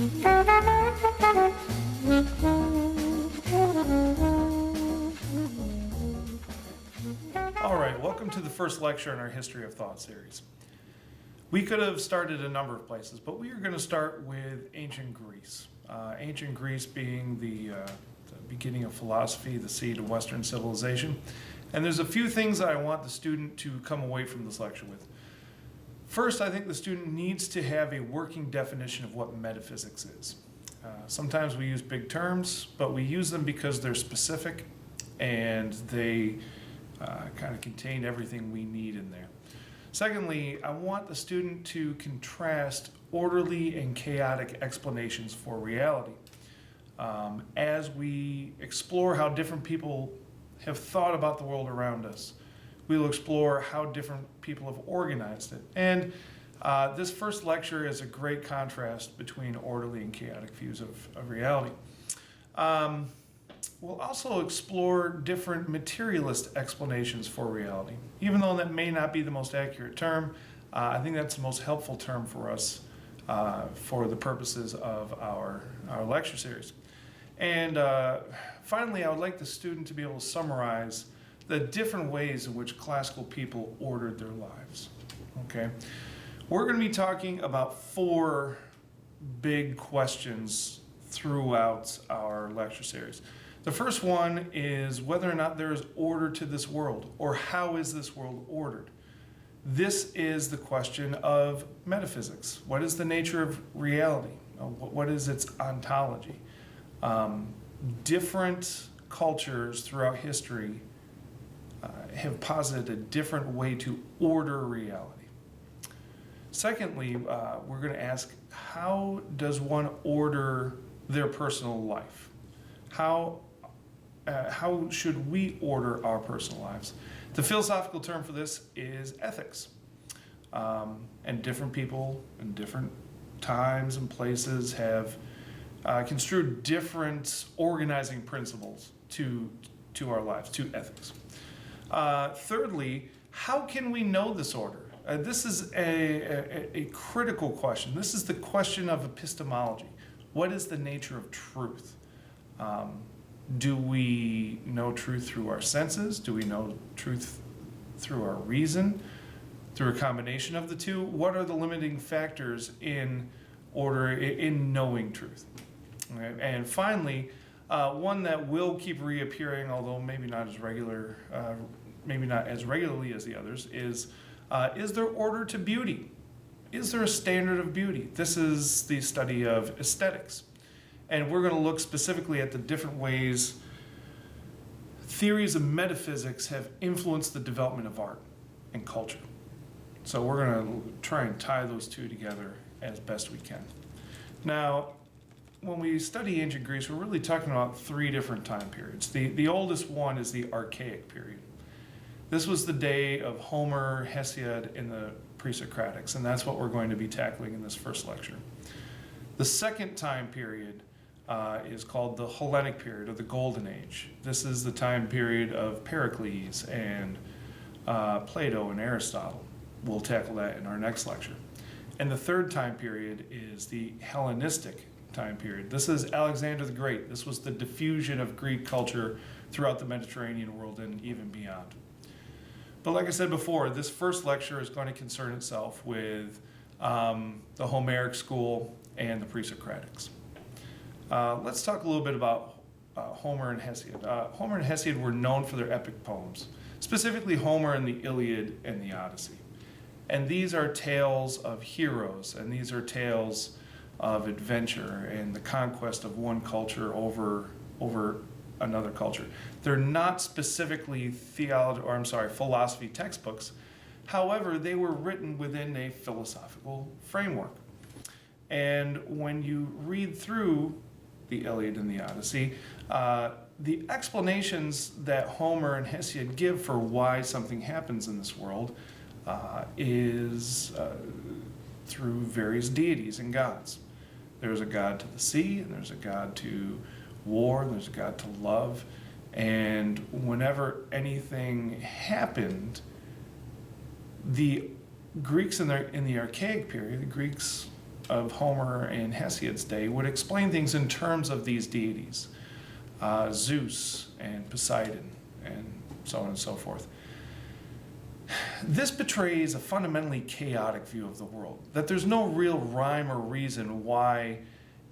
All right, welcome to the first lecture in our History of Thought series. We could have started a number of places, but we are going to start with ancient Greece. Ancient Greece being the beginning of philosophy, the seed of Western civilization. And there's a few things that I want the student to come away from this lecture with. First, I think the student needs to have a working definition of what metaphysics is. Sometimes we use big terms, but we use them because they're specific and they kind of contain everything we need in there. Secondly, I want the student to contrast orderly and chaotic explanations for reality. As we explore how different people have thought about the world around us, we'll explore how different people have organized it. And this first lecture is a great contrast between orderly and chaotic views of reality. We'll also explore different materialist explanations for reality. Even though that may not be the most accurate term, I think that's the most helpful term for us for the purposes of our lecture series. And finally, I would like the student to be able to summarize the different ways in which classical people ordered their lives. Okay? We're going to be talking about 4 big questions throughout our lecture series. The first one is whether or not there is order to this world, or how is this world ordered? This is the question of metaphysics. What is the nature of reality? What is its ontology? Different cultures throughout history have posited a different way to order reality. Secondly, we're going to ask, how does one order their personal life? How should we order our personal lives? The philosophical term for this is ethics. And different people in different times and places have construed different organizing principles to our lives, to ethics. Thirdly, how can we know this order? This is a critical question. This is the question of epistemology. What is the nature of truth? Do we know truth through our senses? Do we know truth through our reason? Through a combination of the two? What are the limiting factors in order, in knowing truth? Okay. And finally, one that will keep reappearing, although maybe not as regularly as the others, is there order to beauty? Is there a standard of beauty? This is the study of aesthetics. And we're going to look specifically at the different ways theories of metaphysics have influenced the development of art and culture. So we're going to try and tie those two together as best we can. Now, when we study ancient Greece, we're really talking about 3 different time periods. The oldest one is the Archaic period. This was the day of Homer, Hesiod, and the Pre Socratics, and that's what we're going to be tackling in this first lecture. The second time period is called the Hellenic period, or the Golden Age. This is the time period of Pericles and Plato and Aristotle. We'll tackle that in our next lecture. And the third time period is the Hellenistic time period. This is Alexander the Great. This was the diffusion of Greek culture throughout the Mediterranean world and even beyond. But like I said before, this first lecture is going to concern itself with the Homeric school and the Pre Socratics. Let's talk a little bit about Homer and Hesiod. Homer and Hesiod were known for their epic poems, specifically Homer and the Iliad and the Odyssey. And these are tales of heroes, and these are tales of adventure and the conquest of one culture over another culture. They're not specifically philosophy textbooks. However, they were written within a philosophical framework. And when you read through the Iliad and the Odyssey, the explanations that Homer and Hesiod give for why something happens in this world is through various deities and gods. There's a god to the sea, and there's a god to war, and there's a god to love. And whenever anything happened, the Greeks in the Archaic period, the Greeks of Homer and Hesiod's day would explain things in terms of these deities, Zeus and Poseidon, and so on and so forth. This betrays a fundamentally chaotic view of the world, that there's no real rhyme or reason why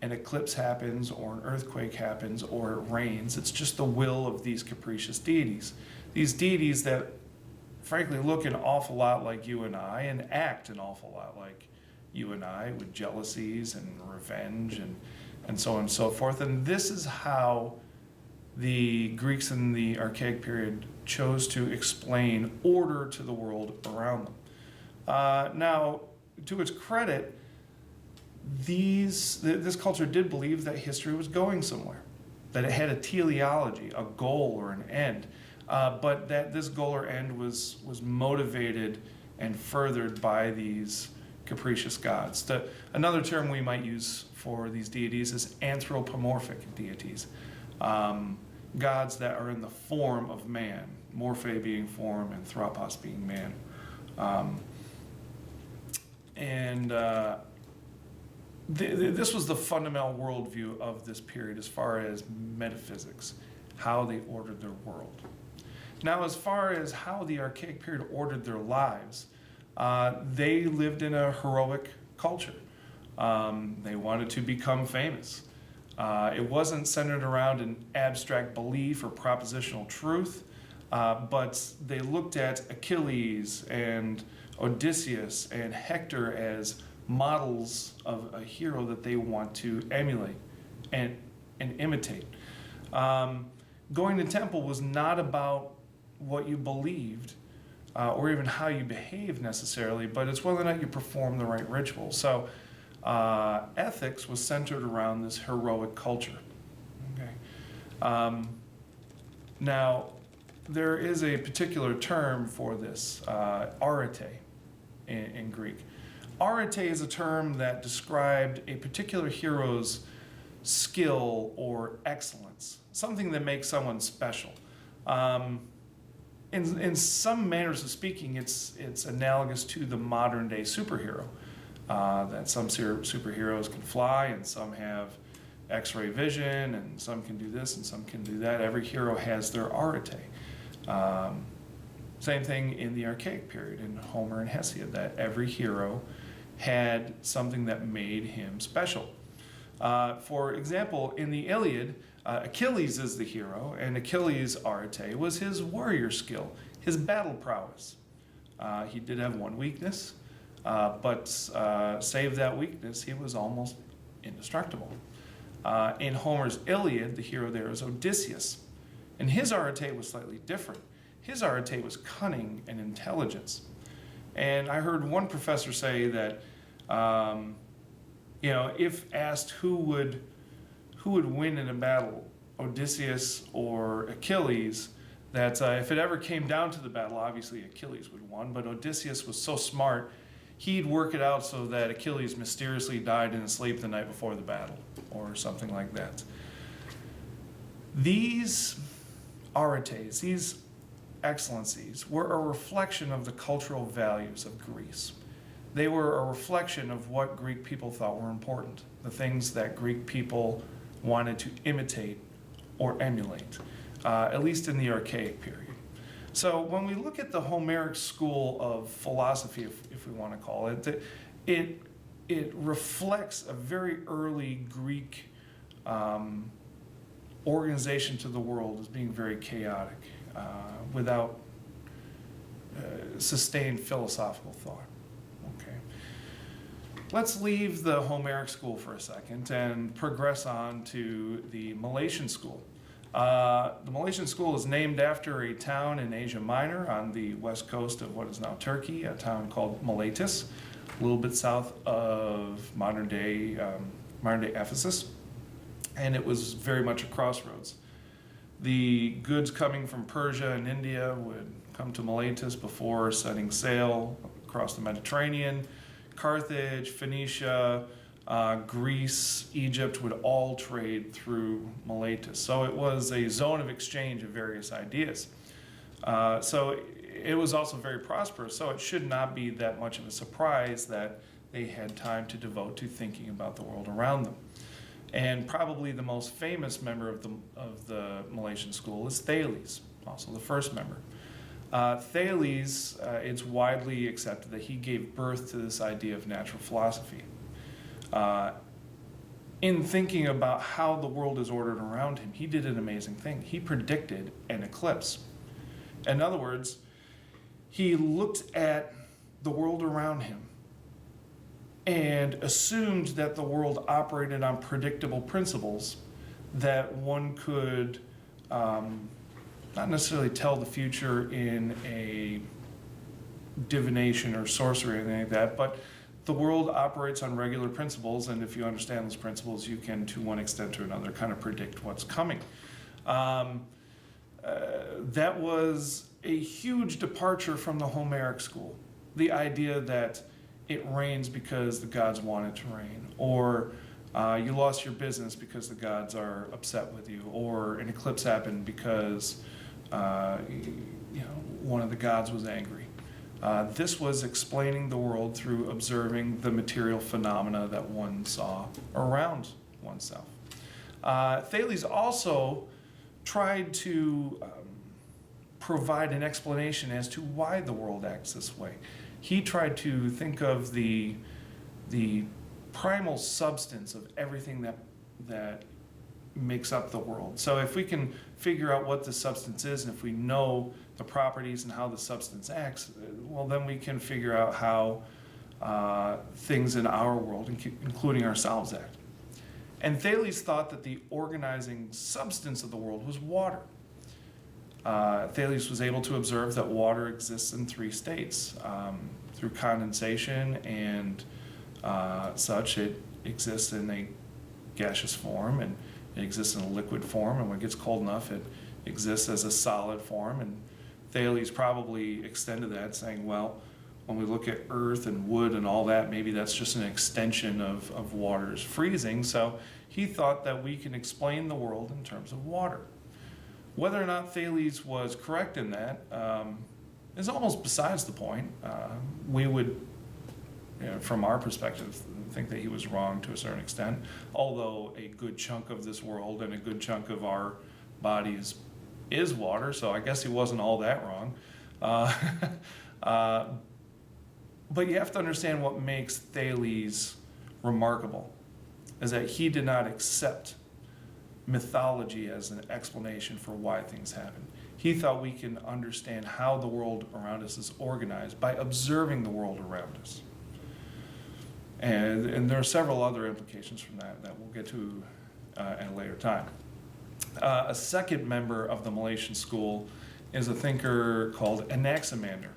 an eclipse happens or an earthquake happens or it rains. It's just the will of these capricious deities. These deities that frankly look an awful lot like you and I and act an awful lot like you and I, with jealousies and revenge and so on and so forth. And this is how the Greeks in the Archaic period chose to explain order to the world around them. Now, to its credit, this culture did believe that history was going somewhere, that it had a teleology, a goal or an end, but that this goal or end was motivated and furthered by these capricious gods. Another term we might use for these deities is anthropomorphic deities, gods that are in the form of man, morphe being form and thropos being man. This was the fundamental worldview of this period as far as metaphysics, how they ordered their world. Now, as far as how the Archaic period ordered their lives, they lived in a heroic culture. They wanted to become famous. It wasn't centered around an abstract belief or propositional truth, but they looked at Achilles and Odysseus and Hector as models of a hero that they want to emulate and imitate. Going to temple was not about what you believed or even how you behaved necessarily, but it's whether or not you perform the right ritual. So ethics was centered around this heroic culture. Okay. Now, there is a particular term for this, arete in Greek. Arete is a term that described a particular hero's skill or excellence, something that makes someone special. In some manners of speaking, it's analogous to the modern day superhero. That some superheroes can fly and some have X-ray vision and some can do this and some can do that. Every hero has their arete. Same thing in the Archaic period in Homer and Hesiod, that every hero had something that made him special. For example, in the Iliad, Achilles is the hero, and Achilles' arete was his warrior skill, his battle prowess. He did have one weakness, but save that weakness, he was almost indestructible. In Homer's Iliad, the hero there is Odysseus, and his arete was slightly different. His arete was cunning and intelligence. And I heard one professor say that, if asked who would win in a battle, Odysseus or Achilles, that if it ever came down to the battle, obviously Achilles would win, but Odysseus was so smart, he'd work it out so that Achilles mysteriously died in his sleep the night before the battle, or something like that. These aretes, these excellencies, were a reflection of the cultural values of Greece. They were a reflection of what Greek people thought were important, the things that Greek people wanted to imitate or emulate, at least in the Archaic period. So when we look at the Homeric school of philosophy, if we want to call it, it reflects a very early Greek organization to the world as being very chaotic, without sustained philosophical thought. Okay. Let's leave the Homeric school for a second and progress on to the Milesian school. The Milesian school is named after a town in Asia Minor on the west coast of what is now Turkey, a town called Miletus, a little bit south of modern day Ephesus, and it was very much a crossroads. The goods coming from Persia and India would come to Miletus before setting sail across the Mediterranean. Carthage, Phoenicia, Greece, Egypt would all trade through Miletus. So it was a zone of exchange of various ideas. So it was also very prosperous, so it should not be that much of a surprise that they had time to devote to thinking about the world around them. And probably the most famous member of the Milesian school is Thales, also the first member. Thales, it's widely accepted that he gave birth to this idea of natural philosophy. In thinking about how the world is ordered around him, he did an amazing thing. He predicted an eclipse. In other words, he looked at the world around him and assumed that the world operated on predictable principles that one could not necessarily tell the future in a divination or sorcery or anything like that, but the world operates on regular principles, and if you understand those principles, you can, to one extent or another, kind of predict what's coming. That was a huge departure from the Homeric school. The idea that it rains because the gods want it to rain, or you lost your business because the gods are upset with you, or an eclipse happened because one of the gods was angry. This was explaining the world through observing the material phenomena that one saw around oneself. Thales also tried to provide an explanation as to why the world acts this way. He tried to think of the primal substance of everything that makes up the world. So if we can figure out what the substance is, and if we know the properties and how the substance acts, well, then we can figure out how things in our world, including ourselves, act. And Thales thought that the organizing substance of the world was water. Thales was able to observe that water exists in three states. Through condensation and such, it exists in a gaseous form, and it exists in a liquid form, and when it gets cold enough, it exists as a solid form. And Thales probably extended that, saying, well, when we look at earth and wood and all that, maybe that's just an extension of water's freezing. So he thought that we can explain the world in terms of water. Whether or not Thales was correct in that is almost besides the point. We would, from our perspective, think that he was wrong to a certain extent, although a good chunk of this world and a good chunk of our bodies is water, so I guess he wasn't all that wrong. But you have to understand what makes Thales remarkable, is that he did not accept mythology as an explanation for why things happen. He thought we can understand how the world around us is organized by observing the world around us. And there are several other implications from that we'll get to at a later time. A second member of the Milesian school is a thinker called Anaximander.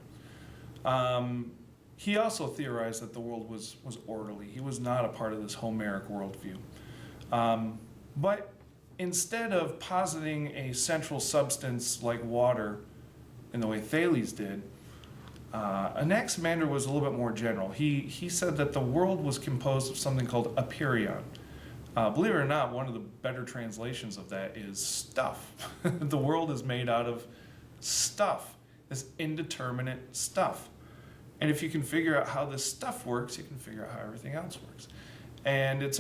He also theorized that the world was orderly. He was not a part of this Homeric worldview. But instead of positing a central substance like water in the way Thales did, Anaximander was a little bit more general. He said that the world was composed of something called apeiron. Believe it or not, one of the better translations of that is stuff. The world is made out of stuff, this indeterminate stuff. And if you can figure out how this stuff works, you can figure out how everything else works. And it's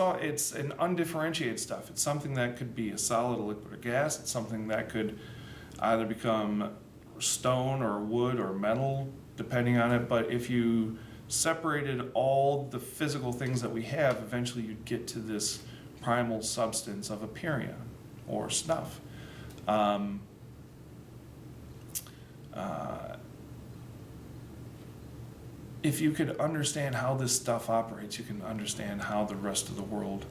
an undifferentiated stuff. It's something that could be a solid, a liquid, or gas. It's something that could either become stone or wood or metal, depending on it. But if you separated all the physical things that we have, eventually you'd get to this primal substance of apeiron, or snuff. If you could understand how this stuff operates, you can understand how the rest of the world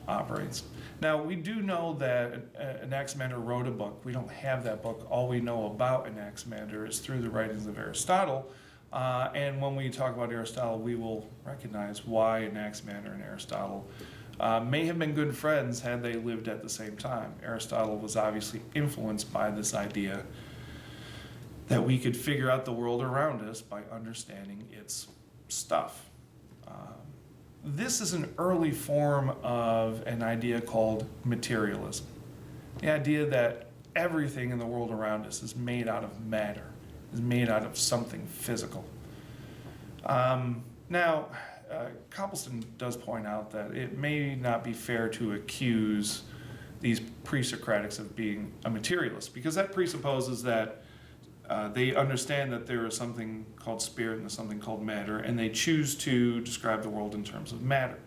operates. Now, we do know that Anaximander wrote a book. We don't have that book. All we know about Anaximander is through the writings of Aristotle. And when we talk about Aristotle, we will recognize why Anaximander and Aristotle may have been good friends had they lived at the same time. Aristotle was obviously influenced by this idea that we could figure out the world around us by understanding its stuff. This is an early form of an idea called materialism. The idea that everything in the world around us is made out of matter, is made out of something physical. Now, Copleston does point out that it may not be fair to accuse these pre-Socratics of being a materialist, because that presupposes that they understand that there is something called spirit and there's something called matter, and they choose to describe the world in terms of matter.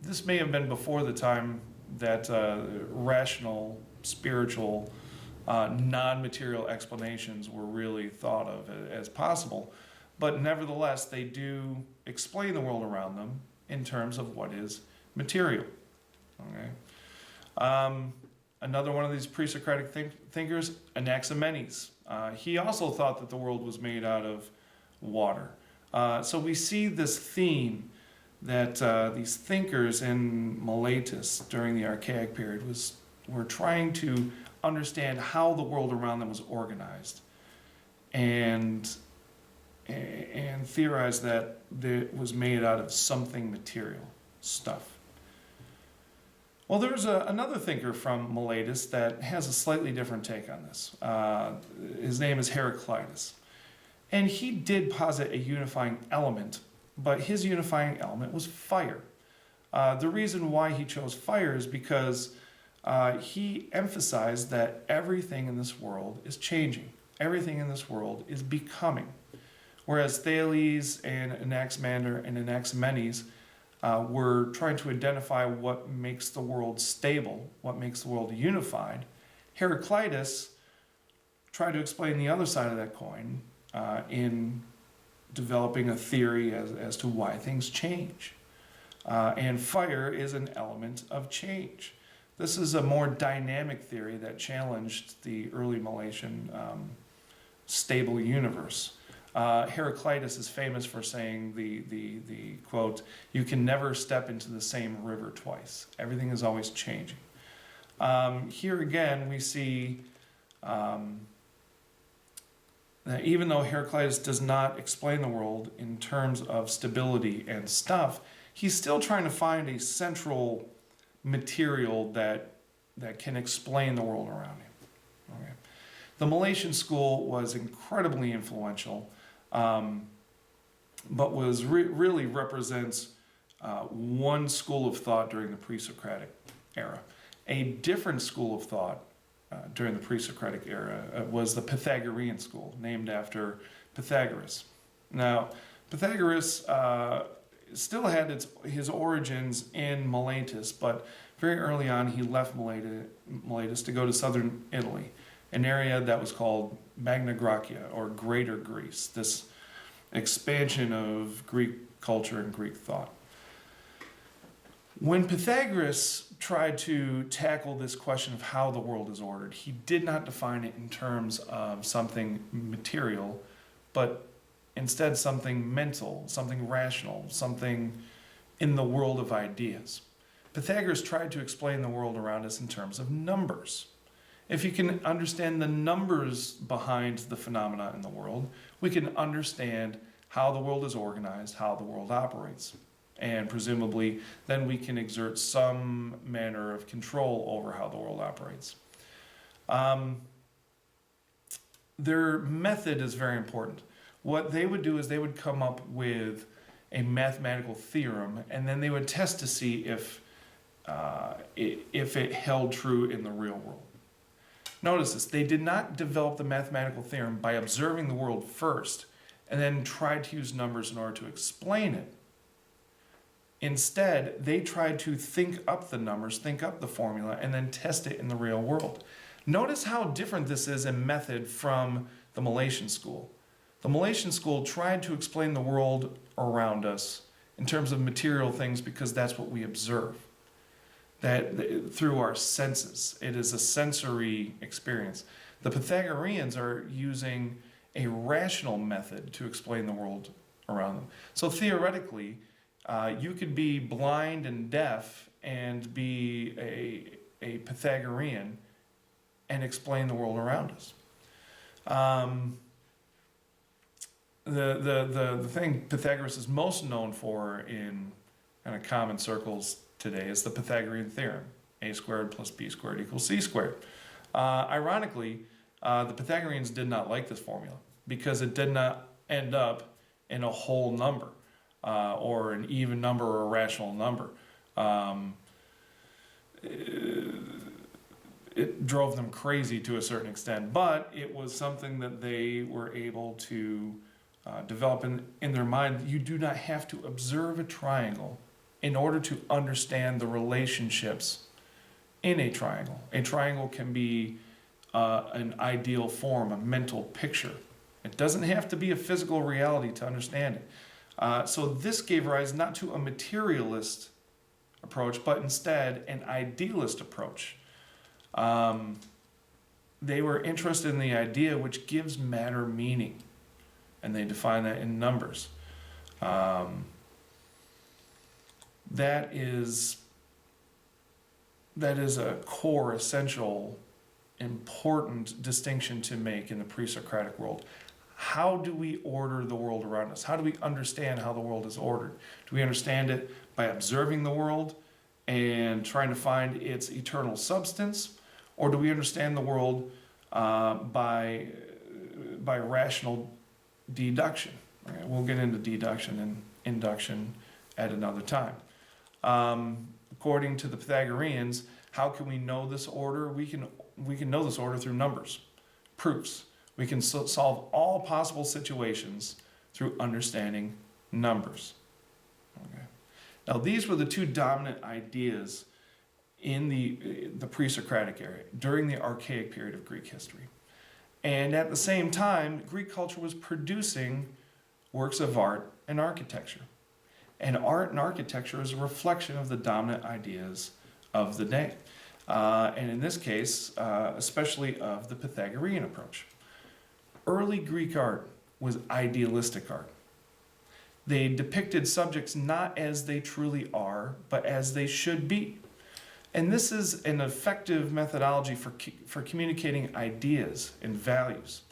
This may have been before the time that rational, spiritual, non-material explanations were really thought of as possible, but nevertheless they do explain the world around them in terms of what is material. Okay. Another one of these pre-Socratic thinkers, Anaximenes. He also thought that the world was made out of water. So we see this theme that these thinkers in Miletus during the Archaic period were trying to understand how the world around them was organized, and theorized that it was made out of something material, stuff. Well, there's another thinker from Miletus that has a slightly different take on this. His name is Heraclitus. And he did posit a unifying element, but his unifying element was fire. The reason why he chose fire is because he emphasized that everything in this world is changing. Everything in this world is becoming. Whereas Thales and Anaximander and Anaximenes were trying to identify what makes the world stable, what makes the world unified, Heraclitus tried to explain the other side of that coin in developing a theory as to why things change. And fire is an element of change. This is a more dynamic theory that challenged the early Milesian stable universe. Heraclitus is famous for saying the quote, "You can never step into the same river twice. Everything is always changing." Here again, we see that even though Heraclitus does not explain the world in terms of stability and stuff, he's still trying to find a central material that can explain the world around him. Okay. The Milesian school was incredibly influential, but really represents one school of thought during the pre-Socratic era. A different school of thought during the pre-Socratic era was the Pythagorean school, named after Pythagoras. Now, Pythagoras still had his origins in Miletus, but very early on he left Miletus to go to southern Italy, an area that was called Magna Graecia, or Greater Greece, this expansion of Greek culture and Greek thought. When Pythagoras tried to tackle this question of how the world is ordered, he did not define it in terms of something material, but instead something mental, something rational, something in the world of ideas. Pythagoras tried to explain the world around us in terms of numbers. If you can understand the numbers behind the phenomena in the world, we can understand how the world is organized, how the world operates. And presumably, then we can exert some manner of control over how the world operates. Their method is very important. What they would do is they would come up with a mathematical theorem, and then they would test to see if it held true in the real world. Notice this, they did not develop the mathematical theorem by observing the world first and then tried to use numbers in order to explain it. Instead, they tried to think up the numbers, think up the formula, and then test it in the real world. Notice how different this is in method from the Milesian school. The Milesian school tried to explain the world around us in terms of material things because that's what we observe. That through our senses. It is a sensory experience. The Pythagoreans are using a rational method to explain the world around them. So theoretically, you could be blind and deaf and be a Pythagorean and explain the world around us. The thing Pythagoras is most known for in kind of common circles today is the Pythagorean theorem. A squared plus b squared equals c squared. Ironically, the Pythagoreans did not like this formula because it did not end up in a whole number. or an even number or a rational number. It drove them crazy to a certain extent, but it was something that they were able to develop in their mind. You do not have to observe a triangle in order to understand the relationships in a triangle. A triangle can be an ideal form, a mental picture. It doesn't have to be a physical reality to understand it. So this gave rise not to a materialist approach, but instead an idealist approach. They were interested in the idea which gives matter meaning, and they define that in numbers. That is a core, essential, important distinction to make in the pre-Socratic world. How do we order the world around us? How do we understand how the world is ordered? Do we understand it by observing the world and trying to find its eternal substance? Or do we understand the world by rational deduction? Okay, we'll get into deduction and induction at another time. According to the Pythagoreans, how can we know this order? We can know this order through numbers, proofs. We can solve all possible situations through understanding numbers. Okay. Now, these were the two dominant ideas in the pre-Socratic era during the archaic period of Greek history. And at the same time, Greek culture was producing works of art and architecture. And art and architecture is a reflection of the dominant ideas of the day. And in this case, especially of the Pythagorean approach. Early Greek art was idealistic art. They depicted subjects not as they truly are, but as they should be. And this is an effective methodology for communicating ideas and values.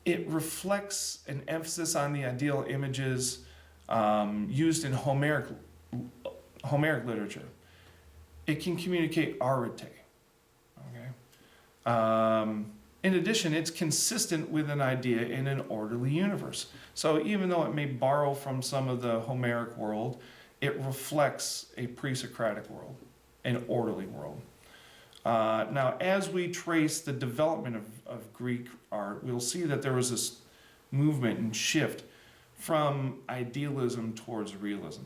It reflects an emphasis on the ideal images used in Homeric literature. It can communicate arete. Okay? In addition, it's consistent with an idea in an orderly universe. So even though it may borrow from some of the Homeric world, it reflects a pre-Socratic world, an orderly world. Now, as we trace the development of Greek art, we'll see that there was this movement and shift from idealism towards realism.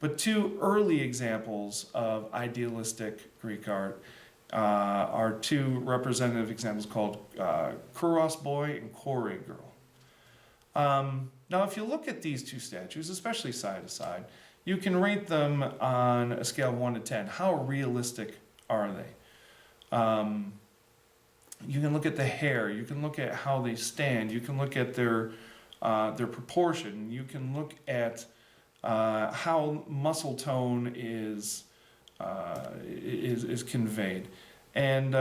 But two early examples of idealistic Greek art are two representative examples called Kouros boy and Kore girl. Now, if you look at these two statues, especially side to side, you can rate them on a scale of 1 to 10. How realistic are they? You can look at the hair. You can look at how they stand. You can look at their proportion. You can look at how muscle tone is conveyed. And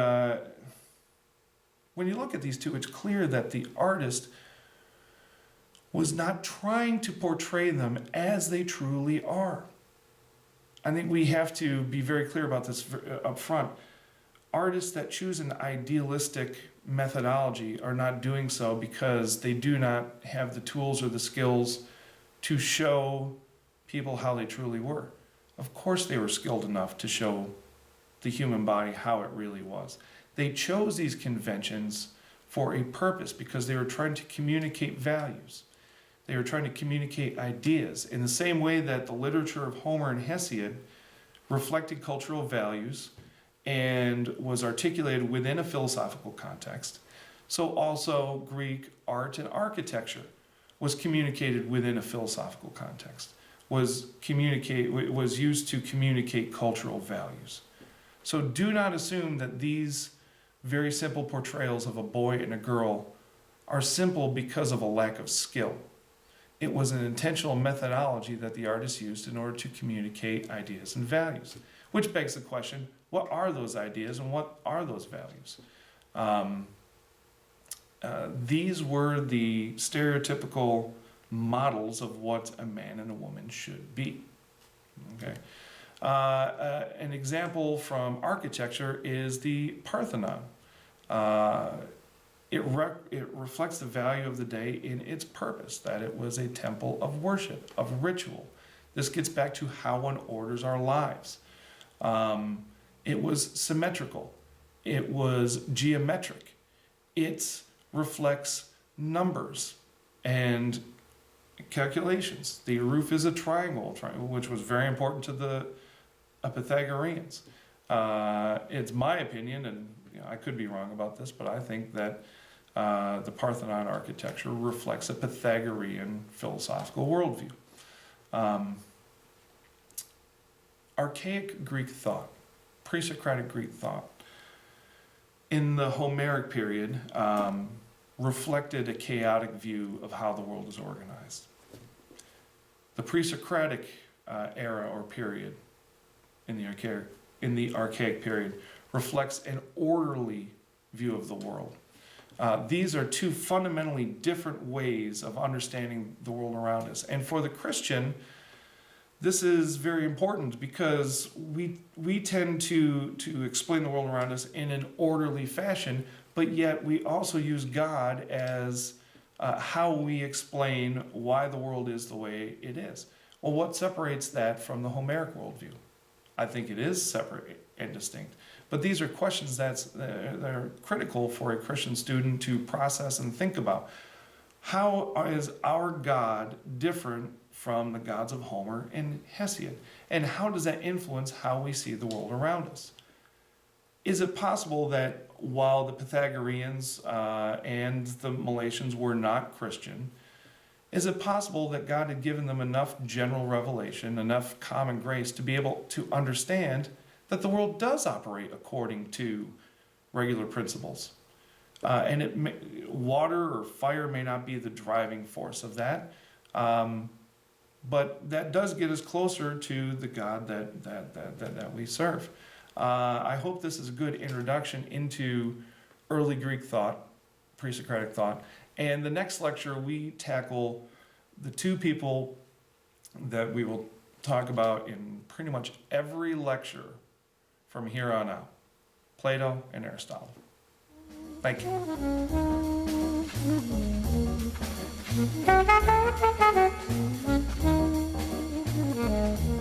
when you look at these two, it's clear that the artist was not trying to portray them as they truly are. I think we have to be very clear about this up front. Artists that choose an idealistic methodology are not doing so because they do not have the tools or the skills to show people how they truly were. Of course they were skilled enough to show the human body how it really was. They chose these conventions for a purpose because they were trying to communicate values. They were trying to communicate ideas in the same way that the literature of Homer and Hesiod reflected cultural values and was articulated within a philosophical context. So also Greek art and architecture was communicated within a philosophical context, was used to communicate cultural values. So do not assume that these very simple portrayals of a boy and a girl are simple because of a lack of skill. It was an intentional methodology that the artist used in order to communicate ideas and values, which begs the question, what are those ideas and what are those values? These were the stereotypical models of what a man and a woman should be. Okay. An example from architecture is the Parthenon. it reflects the value of the day in its purpose, that it was a temple of worship, of ritual. This gets back to how one orders our lives. It was symmetrical. It was geometric. It reflects numbers and calculations. The roof is a triangle, which was very important to the Pythagoreans. It's my opinion, and I could be wrong about this, but I think that the Parthenon architecture reflects a Pythagorean philosophical worldview. Archaic Greek thought, pre-Socratic Greek thought, in the Homeric period, reflected a chaotic view of how the world is organized. The pre-Socratic era or period in the archaic period reflects an orderly view of the world. These are two fundamentally different ways of understanding the world around us. And for the Christian, this is very important because we tend to explain the world around us in an orderly fashion, but yet we also use God as how we explain why the world is the way it is. Well, what separates that from the Homeric worldview? I think it is separate and distinct. But these are questions that are critical for a Christian student to process and think about. How is our God different from the gods of Homer and Hesiod? And how does that influence how we see the world around us? Is it possible that while the Pythagoreans and the Milesians were not Christian, is it possible that God had given them enough general revelation, enough common grace to be able to understand that the world does operate according to regular principles? And water or fire may not be the driving force of that, but that does get us closer to the God that we serve. I hope this is a good introduction into early Greek thought, pre-Socratic thought. And the next lecture, we tackle the two people that we will talk about in pretty much every lecture from here on out, Plato and Aristotle. Thank you.